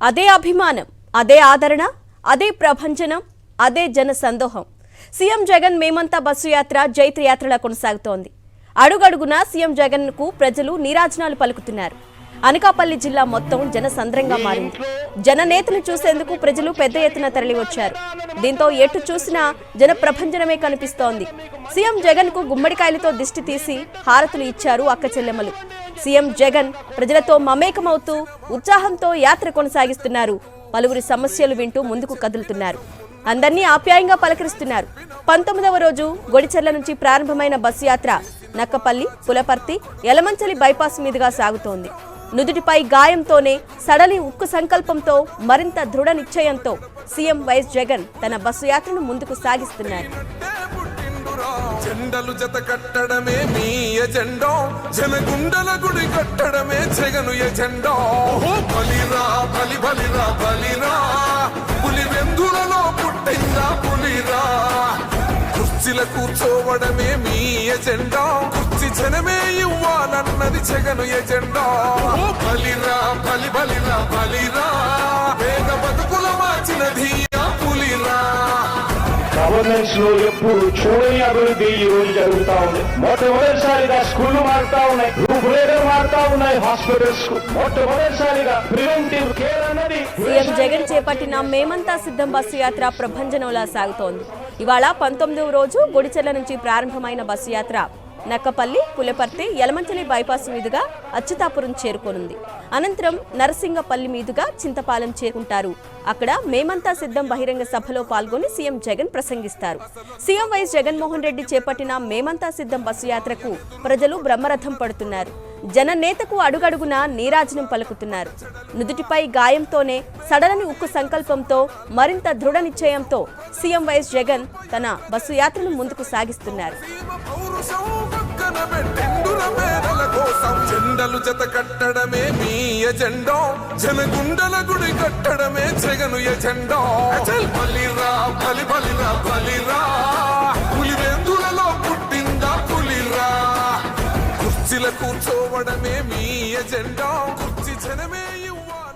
అదే అభిమానం, అదే ఆదరణ, అదే ప్రభంజనం, అదే జన సందోహం. సీఎం జగన్ మేమంతా బస్సు యాత్ర జైత్రయాత్రలా కొనసాగుతోంది. అడుగడుగునా సీఎం జగన్ కు ప్రజలు నీరాజనాలు పలుకుతున్నారు. అనకాపల్లి జిల్లా మొత్తం జనసంద్రంగా మారింది. జననేతను చూసేందుకు ప్రజలు పెద్ద ఎత్తున తరలివచ్చారు. దీంతో ఎటు చూసినా జన ప్రభంజనమే కనిపిస్తోంది. సీఎం జగన్ కు గుమ్మడికాయలతో దిష్టి తీసి హారతులు ఇచ్చారు అక్క చెల్లెమ్మలు. సీఎం జగన్ ప్రజలతో మమేకమవుతూ ఉత్సాహంతో యాత్ర కొనసాగిస్తున్నారు. పలువురి సమస్యలు వింటూ ముందుకు కదులుతున్నారు. అందరినీ ఆప్యాయంగా పలకరిస్తున్నారు. 19వ రోజు గొడిచెర్ల నుంచి ప్రారంభమైన బస్సు యాత్ర నక్కపల్లి, పులపర్తి, యలమంచలి బైపాస్ మీదుగా సాగుతోంది. నుదుటిపై గాయంతోనే సడలి ఉక్కు సంకల్పంతో మరింత దృఢ నిశ్చయంతో సీఎం వైఎస్ జగన్ తన బస్సు యాత్రను ముందుకు సాగిస్తున్నారు. జెండలు జత కట్టడమే మీ ఎజెండా, జనగుండల గుడి కట్టడమే జగను ఎజెండా. బలిరా బలి బలిరా బలిరా, పులి వెందులలో పుట్టిందా పులిరా. కుర్చీల కూర్చోవడమే మీ ఎజెండా, కుర్చీ జనమే ఇవ్వాలన్నది జగను ఎజెండా. బలిరా బలి బలిరా బలిరా, వేగ బతుకుల మార్చినది పులిరా. గవర్నెన్స్ లో ఎప్పుడు చూడని అభివృద్ధి ఈ రోజు జరుగుతా ఉంది. మొట్టమొదటిసారిగా స్కూళ్లు మారుతా ఉన్నాయి, రూపురేఖలు మారుతా ఉన్నాయి, హాస్పిటల్స్ కు మొట్టమొదటిసారిగా ప్రివెంటివ్ కేర్ అన్నది. సీఎం జగన్ చేపట్టిన మేమంతా సిద్ధం బస్సు యాత్ర ప్రభంజనంలా సాగుతోంది. ఇవాళ 19వ రోజు గొడిచెర్ల నుంచి ప్రారంభమైన బస్సు యాత్ర నక్కపల్లి, పులపర్తి, యలమంచలి బైపాస్ మీదుగా అచ్యుతాపురం చేరుకోనుంది. అనంతరం నరసింగపల్లి మీదుగా చింతపాలెం చేరుకుంటారు. అక్కడ మేమంతా సిద్ధం బహిరంగ సభలో పాల్గొని సీఎం జగన్ ప్రసంగిస్తారు. సీఎం వైఎస్ జగన్మోహన్ రెడ్డి చేపట్టిన మేమంతా సిద్ధం బస్సు యాత్రకు ప్రజలు బ్రహ్మరథం పడుతున్నారు. జననేతకు అడుగడుగున నీరాజనం పలుకుతున్నారు. నుదుటిపై గాయంతోనే సడలని ఉక్కు సంకల్పంతో మరింత దృఢ నిశ్చయంతో సీఎం వైఎస్ జగన్ తన బస్సు యాత్రను ముందుకు సాగిస్తున్నారు. జెండలు జత కట్టడమే మీ ఎజెండా, జనగుండల గుడి కట్టడమే జగను ఎజెండా. బలిరా బలి బలిరా బలిరా, పులి వెందులలో పుట్టిందా పులిరా. కుర్చీల కూర్చోవడమే మీ ఎజెండా, కుర్చీ జనమే